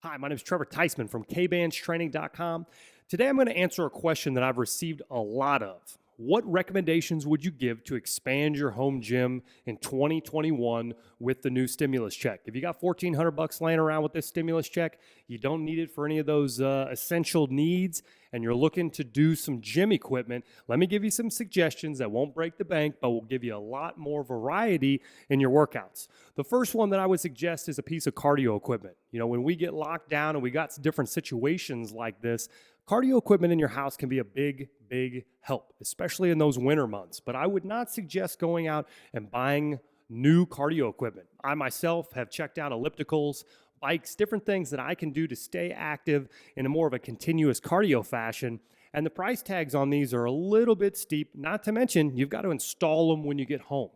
Hi, my name is Trevor Teisman from Kbandstraining.com. Today I'm going to answer a question that I've received a lot of. What recommendations would you give to expand your home gym in 2021 with the new stimulus check? If you got 1,400 bucks laying around with this stimulus check, you don't need it for any of those essential needs, and you're looking to do some gym equipment, let me give you some suggestions that won't break the bank, but will give you a lot more variety in your workouts. The first one that I would suggest is a piece of cardio equipment. You know, when we get locked down and we got different situations like this, cardio equipment in your house can be a big help, especially in those winter months. But I would not suggest going out and buying new cardio equipment. I myself have checked out ellipticals, bikes, different things that I can do to stay active in a more of a continuous cardio fashion. And the price tags on these are a little bit steep, not to mention you've got to install them when you get home.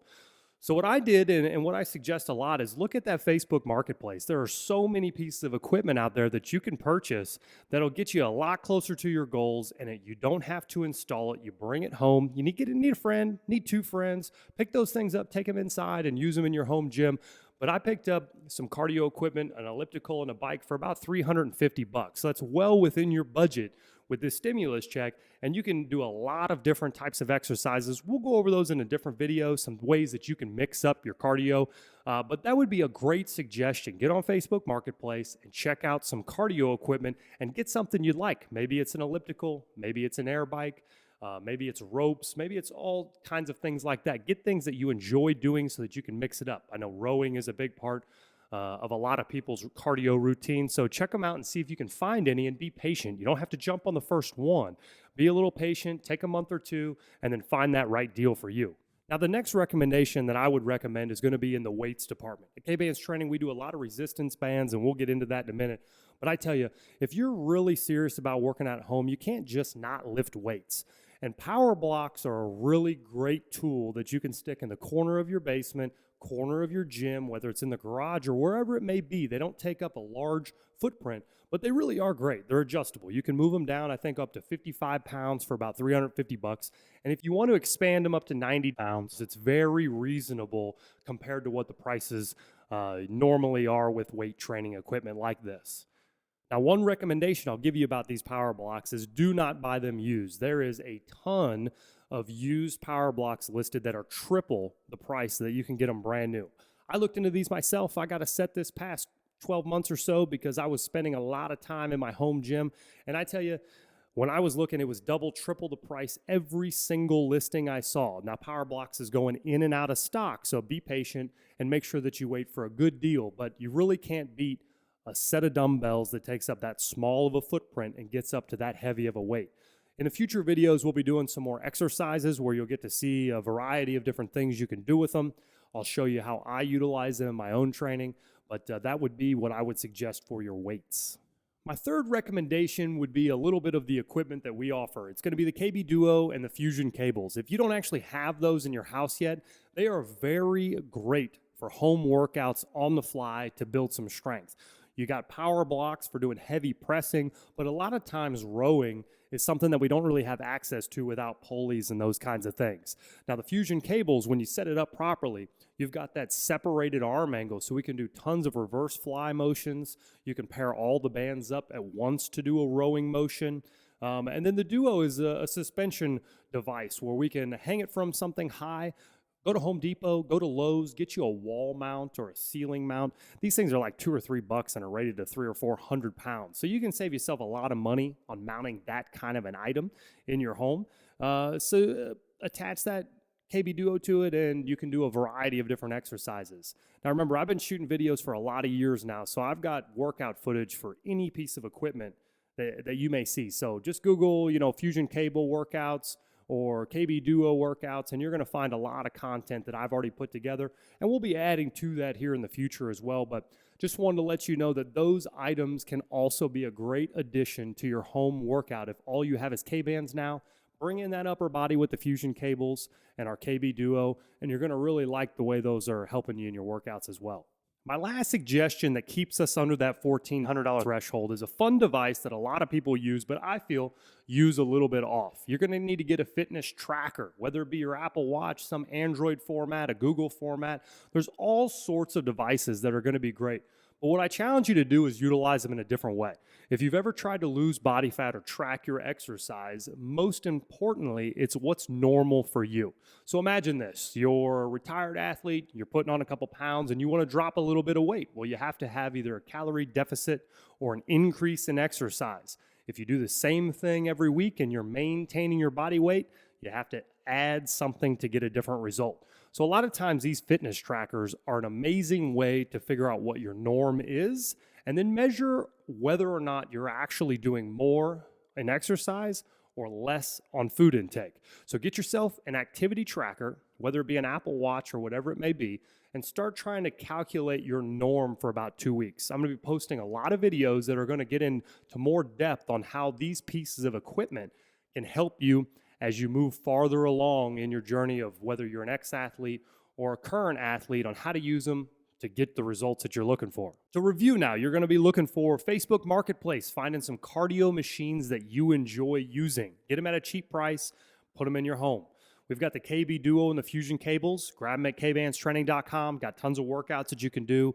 So what I did and what I suggest a lot is look at that Facebook marketplace. There are so many pieces of equipment out there that you can purchase that'll get you a lot closer to your goals, and you don't have to install it. You bring it home. You need a friend, need two friends. Pick those things up, take them inside, and use them in your home gym. But I picked up some cardio equipment, an elliptical, and a bike for about 350 bucks. So that's well within your budget with this stimulus check, and you can do a lot of different types of exercises. We'll go over those in a different video, some ways that you can mix up your cardio, but that would be a great suggestion. Get on Facebook Marketplace and check out some cardio equipment and get something you like. Maybe it's an elliptical, maybe it's an air bike, maybe it's ropes, maybe it's all kinds of things like that. Get things that you enjoy doing so that you can mix it up. I know rowing is a big part of a lot of people's cardio routine. So check them out and see if you can find any, and be patient. You don't have to jump on the first one. Be a little patient, take a month or two, and then find that right deal for you. Now, the next recommendation that I would recommend is going to be in the weights department. At Kbands Training, we do a lot of resistance bands, and we'll get into that in a minute. But I tell you, if you're really serious about working out at home, you can't just not lift weights. And power blocks are a really great tool that you can stick in the corner of your basement, corner of your gym, whether it's in the garage or wherever it may be. They don't take up a large footprint, but they really are great. They're adjustable. You can move them down, I think, up to 55 pounds for about 350 bucks. And if you want to expand them up to 90 pounds, it's very reasonable compared to what the prices normally are with weight training equipment like this. Now, one recommendation I'll give you about these power blocks is do not buy them used. There is a ton of used power blocks listed that are triple the price so that you can get them brand new. I looked into these myself. I got a set this past 12 months or so because I was spending a lot of time in my home gym. And I tell you, when I was looking, it was double, triple the price every single listing I saw. Now, Power Blocks is going in and out of stock, so be patient and make sure that you wait for a good deal. But you really can't beat a set of dumbbells that takes up that small of a footprint and gets up to that heavy of a weight. In the future videos, we'll be doing some more exercises where you'll get to see a variety of different things you can do with them. I'll show you how I utilize them in my own training, but that would be what I would suggest for your weights. My third recommendation would be a little bit of the equipment that we offer. It's going to be the KB Duo and the Fusion cables. If you don't actually have those in your house yet, they are very great for home workouts on the fly to build some strength. You got power blocks for doing heavy pressing, but a lot of times rowing is something that we don't really have access to without pulleys and those kinds of things. Now, the Fusion cables, when you set it up properly, you've got that separated arm angle, so we can do tons of reverse fly motions. You can pair all the bands up at once to do a rowing motion. And then the Duo is a suspension device where we can hang it from something high. Go to Home Depot, go to Lowe's, get you a wall mount or a ceiling mount. These things are like $2 or $3 and are rated to 300 or 400 pounds. So you can save yourself a lot of money on mounting that kind of an item in your home. Attach that KB Duo to it, and you can do a variety of different exercises. Now remember, I've been shooting videos for a lot of years now, so I've got workout footage for any piece of equipment that you may see. So just Google, Fusion cable workouts or KB Duo workouts, and you're going to find a lot of content that I've already put together, and we'll be adding to that here in the future as well. But just wanted to let you know that those items can also be a great addition to your home workout. If all you have is Kbands now, bring in that upper body with the Fusion cables and our KB Duo, and you're going to really like the way those are helping you in your workouts as well. My last suggestion that keeps us under that $1,400 threshold is a fun device that a lot of people use, but I feel use a little bit off. You're going to need to get a fitness tracker, whether it be your Apple Watch, some Android format, a Google format. There's all sorts of devices that are going to be great. But what I challenge you to do is utilize them in a different way. If you've ever tried to lose body fat or track your exercise, most importantly, it's what's normal for you. So imagine this, you're a retired athlete, you're putting on a couple pounds and you want to drop a little bit of weight. Well, you have to have either a calorie deficit or an increase in exercise. If you do the same thing every week and you're maintaining your body weight, you have to add something to get a different result. So a lot of times these fitness trackers are an amazing way to figure out what your norm is and then measure whether or not you're actually doing more in exercise or less on food intake. So get yourself an activity tracker, whether it be an Apple Watch or whatever it may be, and start trying to calculate your norm for about 2 weeks. I'm going to be posting a lot of videos that are going to get into more depth on how these pieces of equipment can help you as you move farther along in your journey of whether you're an ex-athlete or a current athlete, on how to use them to get the results that you're looking for. To review now, you're going to be looking for Facebook Marketplace, finding some cardio machines that you enjoy using. Get them at a cheap price, put them in your home. We've got the KB Duo and the Fusion cables. Grab them at kbandstraining.com. Got tons of workouts that you can do.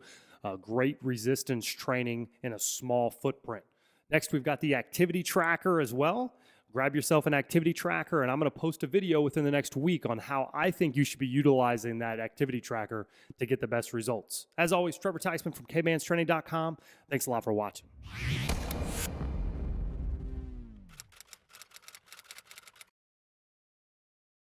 Great resistance training in a small footprint. Next, we've got the activity tracker as well. Grab yourself an activity tracker, and I'm going to post a video within the next week on how I think you should be utilizing that activity tracker to get the best results. As always, Trevor Teichman from kbandstraining.com. Thanks a lot for watching.